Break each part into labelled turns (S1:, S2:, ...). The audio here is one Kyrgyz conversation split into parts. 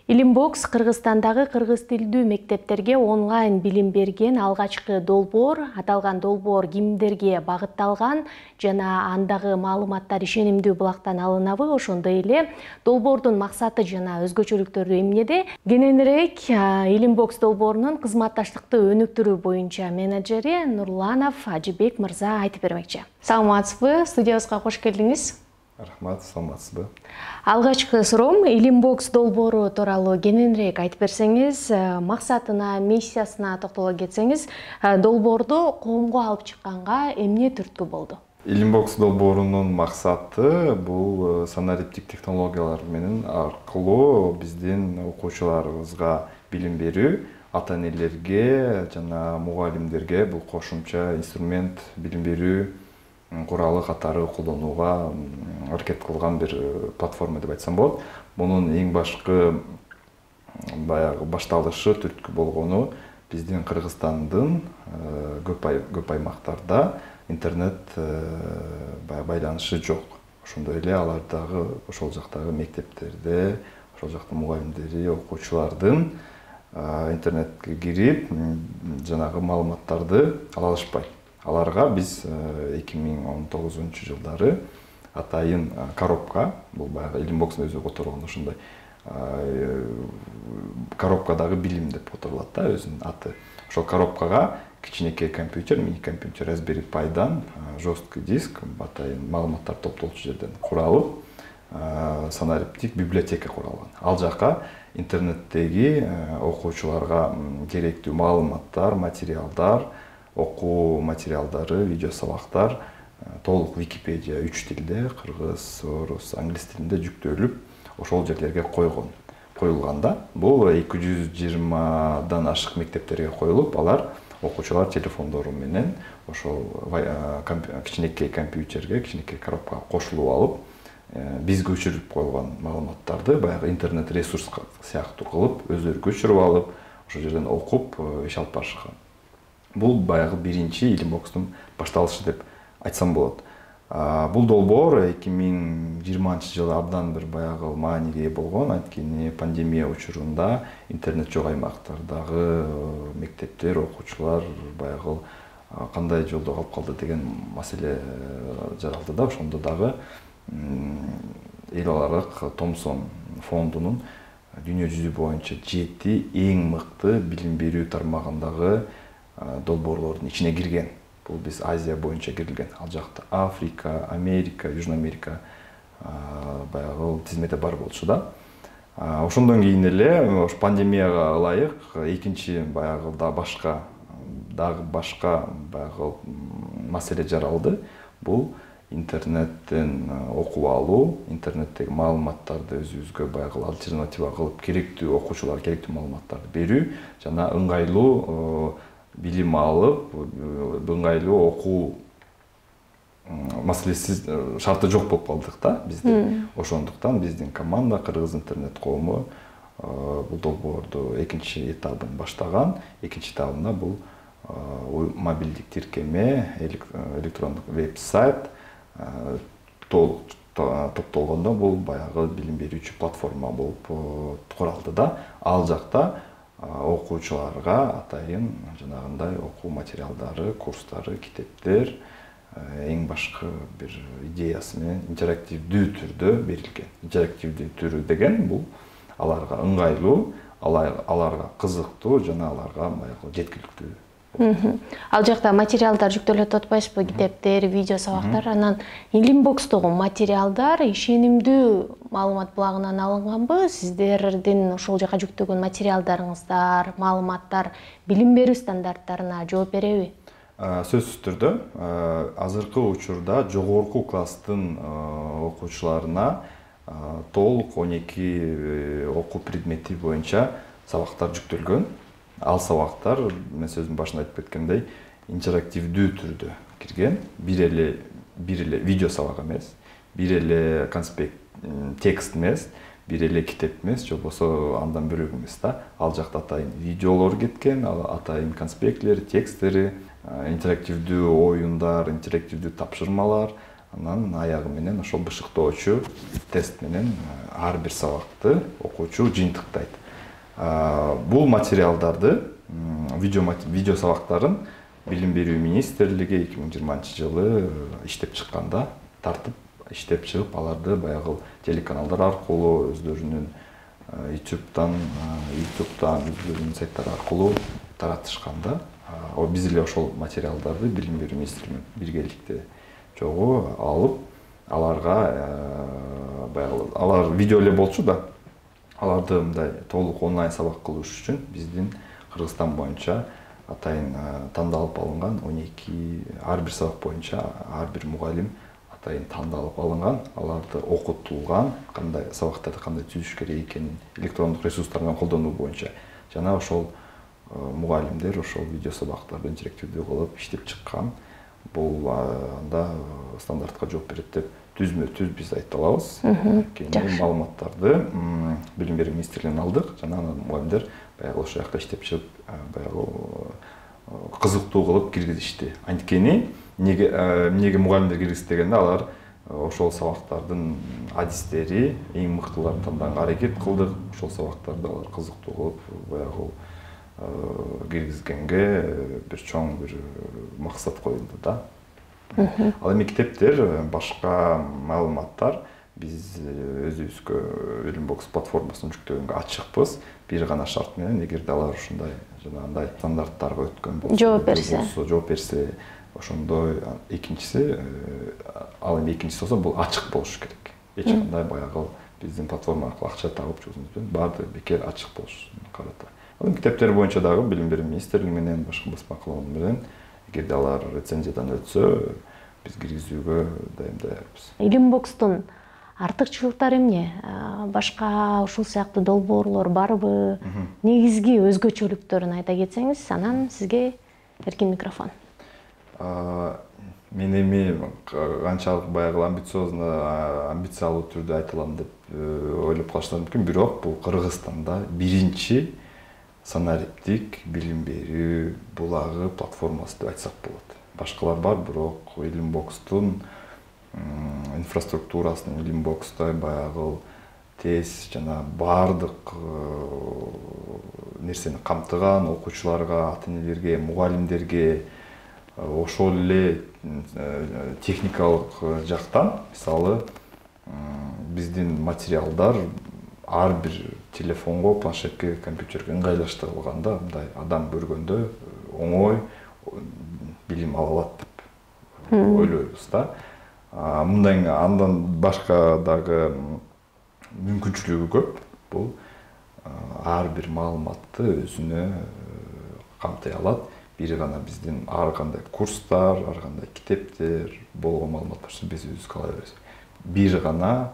S1: Илимбокс Кыргызстандагы кыргыз тилдүү мектептерге онлайн билим берген алгачкы долбоор. Аталган долбоор кимдерге багытталган жана андагы маалыматтар ишенимдүү булактан алынабы, ошондой эле долбоордун максаты жана өзгөчөлүктөрү эмнеде? Кененирээк Илимбокс долбоорунун кызматташтыкты өнүктүрүү боюнча менеджери Нурланов Ажибек мырза айтып бермекчи. Саламатсызбы? Студиябызга кош келдиңиз.
S2: Рахмат, саламатсызбы.
S1: Алгачкы суроом Илимбокс долбоору тууралуу кененирээк айтып берсеңиз, максатына, миссиясына токтоло кетсеңиз, долбоорду коомго алып чыкканга эмне түрткү болду?
S2: Илимбокс долбоорунун максаты бул санариптик технологиялар менен аркылуу биздин окуучуларыбызга билим берүү, ата-энелерге жана мугалимдерге бул кошумча инструмент билим берүү куралы катары колдонууга аракет кылган бир платформа деп айтсам болот. Мунун эң башкы баягы башталышы, түрткү болгону биздин Кыргызстандын көп аймактарда интернет байланышы жок. Ошондой эле алардагы ошол жактагы мектептерде, ошол жактын мугалимдери, окуучулардын интернетке кирип жанагы маалыматтарды ала алышпайт. Аларга биз 2019 жылдары атайын коробка, бул баягы Илимбокстун өзү которгон ошондой коробкадагы билим деп которулат да, өзүнүн аты. Ошол коробкага кичинекей компьютер, мини компьютер Raspberry Pi'дан жесткий диск, атайын маалыматтар топтолчу жерден куралып, санариптик библиотека куралган. Ал жака интернеттеги окуучуларга керектүү маалыматтар, материалдар, окуу материалдары, видео сабактар толук Википедия 3 тилде, кыргыз, орус, англис тилинде жүктөлүп, ошол жерлерге коюлганда, бул 220дан ашык мектептерге коюлуп, алар окуучулар телефондору менен ошол кичинекей компьютерге, кичинекей коробкага кошулуп алып, бизге өчүрүп койгон маалыматтарды баягы интернет ресурс сыяктуу кылып, өздөрү көчүрүп алып, ошол жерден окуп, иш алып барышкан. Бул баягы биринчи Илимбокстун башталышы деп айтсам болот. Бул долбоор 2020 жылы абдан бир баягы мааниге болгон, анткени пандемия учурунда интернет жок аймактардагы мектептер, окуучулар баягы кандай жолдо калып калды деген маселе жаралды да. Ошондо дагы эл аралык Томсон фондунун дүйнө жүзү боюнча 7 эң мыкты билим берүү тармагындагы долбоорлордун ичине кирген. Бул биз Азия боюнча кирилген. Ал жакта Африка, Америка, Южный Америка баягы тизмеде бар болчу да. Ошондон кийин эле пандемияга ылайык экинчи баягы башка баягы маселе жаралды. Бул интернеттен окуп алуу, интернеттеги маалыматтарды өзүбүзгө баягы альтернатива кылып керектүү окуучуларга керектүү маалыматтарды берүү жана ыңгайлуу билим алып, ыңгайлуу окуу маселеси шарты жок болуп калдык да бизде. Ошондуктан биздин команда Кыргыз интернет коому бул долбоорду экинчи этабын баштаган. Экинчи этабында бул мобилдик тиркеме, электрондук веб-сайт толук топтолгондо бул баягы билим берүүчү платформа болуп куралды да. Ал жакта окуучуларга атайын жанагындай окуу материалдары, курстары, китептер эң башкы бир идеясы менен интерактивдүү түрдө берилген. Интерактивдүү түрү деген бул аларга ыңгайлуу, аларга кызыктуу жана аларга баягы жеткиликтүү.
S1: Ал жакта материалдар жүктөлүп атпайсызбы? Китептер, видео сабактар, анан Илимбокстогу материалдар ишенимдүү маалымат булагынан алынганбы? Сиздердин ошол жака жүктөгөн материалдарыңыздар, маалыматтар билим берүү стандарттарына жооп береби?
S2: Сөзсүз түрдө азыркы учурда жогорку класстын окуучуларына толук 12 окуу предмети боюнча сабактар жүктөлгөн. Ал сабактар, мен сөзүмдүн башында айтып кеткендей, интерактивдүү түрдө кирген. Бир эле видео сабак эмес, бир эле конспект текст эмес, бир эле китеп эмес, же болбосо андан бөлөк эмес да. Ал жакта атайын видеолор кеткен, атайын конспектлер, тексттери, интерактивдүү оюндар, интерактивдүү тапшырмалар, анан аягы менен ошол бышыктоочу тест менен ар бир сабакты окуучу жыйынтыктайт. Бул материалдарды, видео сабактарын Билим берүү министрлиги 2020 иштеп чыкканда тартып иштеп чыгып, аларды баягы телеканалдар аркылуу өздөрүнүн YouTube'дан өздөрүнүн сайттары аркылуу таратышканда, биз эле ошол материалдарды Билим берүү министрлиги менен биргеликте чогуу алып, аларга баягы алар видео эле болчу да, аларды мындай толук онлайн сабак кылыш үчүн биздин Кыргызстан боюнча атайын тандалып алынган 12 ар бир сабак боюнча ар бир мугалим атайын тандалып алынган, аларды окутулган, кандай сабактарды кандай түзүш керек экенин электрондук ресурстарын колдонуу боюнча жана ошол мугалимдер ошол видео сабактарды интерактивдүү кылып иштеп чыккан. Бул анда стандартка жооп берет деп түзмө-түз биз айта алабыз. Кийин маалыматтарды Билим берүү министрлигинен алдык, жана анан мугалимдер баягы ошол жакта иштеп чыгып, баягы кызыктуу кылып киргизишти. Анткени эмнеге мугалимдер киргизди дегенде, алар ошол сабактардын адистери эң мыктыларын тандаганга аракет кылдык. Ошол сабактарды алар кызыктуу кылып баягы киргизгенге бир чоң бир максат коюлду да. Ал эми китептер, башка маалыматтар биз өзүбүзгө Өлүмбокс платформасына жүктөгөнгө ачыкпыз. Бир гана шарт менен, эгерде алар ушундай жанагындай стандарттарга өткөн болсо, жооп берсе, ошондой. Экинчиси, ал эми экинчиси болсо, бул ачык болуш керек. Эч кандай баягы биздин платформа аркылуу акча табып жүргөнүбүздөн баардыгы бекер ачык болушун карата. Ал эми китептер боюнча дагы Билим берүү министрлиги менен, башка басма кылым менен, эгерде алар рецензиядан өтсө, биз киргизүүгө дайымдайбыз.
S1: Өлүмбокстун артыкчылыктары эмне? Башка ушул сыяктуу долбоорлор барбы? Негизги өзгөчөлүктөрүн айта кетсеңиз, анан сизге эркин микрофон.
S2: Мен эми канчалык баягы амбициялуу түрдө айта алам деп ойлоп калыштары мүмкүн, бирок бул Кыргызстанда биринчи санариптик билим берүү булагы платформасы деп айтсак болот. Башкалар бар, бирок Өлүмбокстун инфраструктурасын, Өлүмбокстой баягы тез жана баардык нерсени камтыган, окуучуларга, ата-энелерге, мугалимдерге, ошол эле техникалык жактан, мисалы, биздин материалдар ар бир телефонго, планшетке, компьютерге ыңгайлаштырылганда, мындай адам көргөндө оңой билим ала алат деп ойлойбуз да. Мындай андан башка дагы мүмкүнчүлүгү көп. Бул ар бир маалыматты өзүнө камтый алат. Бир гана биздин ар кандай курстар, ар кандай китептер, болгон маалымат болсо биз өзүбүз ала беребиз. Бир гана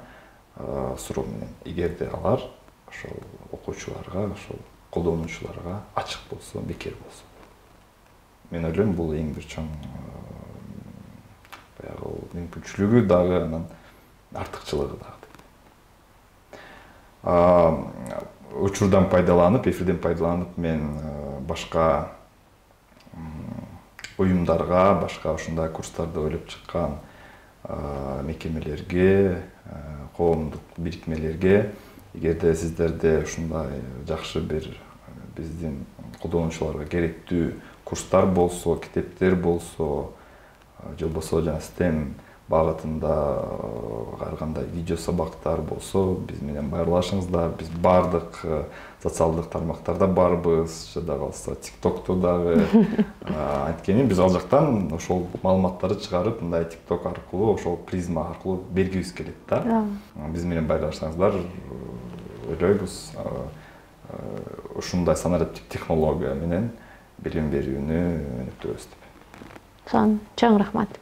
S2: суроо менен, эгерде алар ошол окуучуларга, ошол колдонуучуларга ачык болсо, бекер болсо. Мен ойлойм, бул эң бир чоң баягы мүмкүнчүлүгү дагы, анан артыкчылыгы дагы. Учурдан пайдаланып, эфирден пайдаланып, мен башка уюмдарга, башка ушундай курстарды ойлоп чыккан мекемелерге, коомдук бирикмелерге, эгерде сиздерде ушундай жакшы бир биздин колдонуучуларга керектүү курстар болсо, китептер болсо, же болбосо жана STEM багытында ар кандай видео сабактар болсо, биз менен байырлашыңыздар. Биз баардык социалдык тармактарда барбыз, жада калса TikTok'то дагы. Анткени биз ал жактан ошол маалыматтарды чыгарып, мындай TikTok аркылуу, ошол призма аркылуу бергибиз келет да. Биз менен байырлашсаңыздар, ойлойбуз, ушундай санариптик технология менен билим берүүнү өнүктүрөбүз деп.
S1: Чоң рахмат.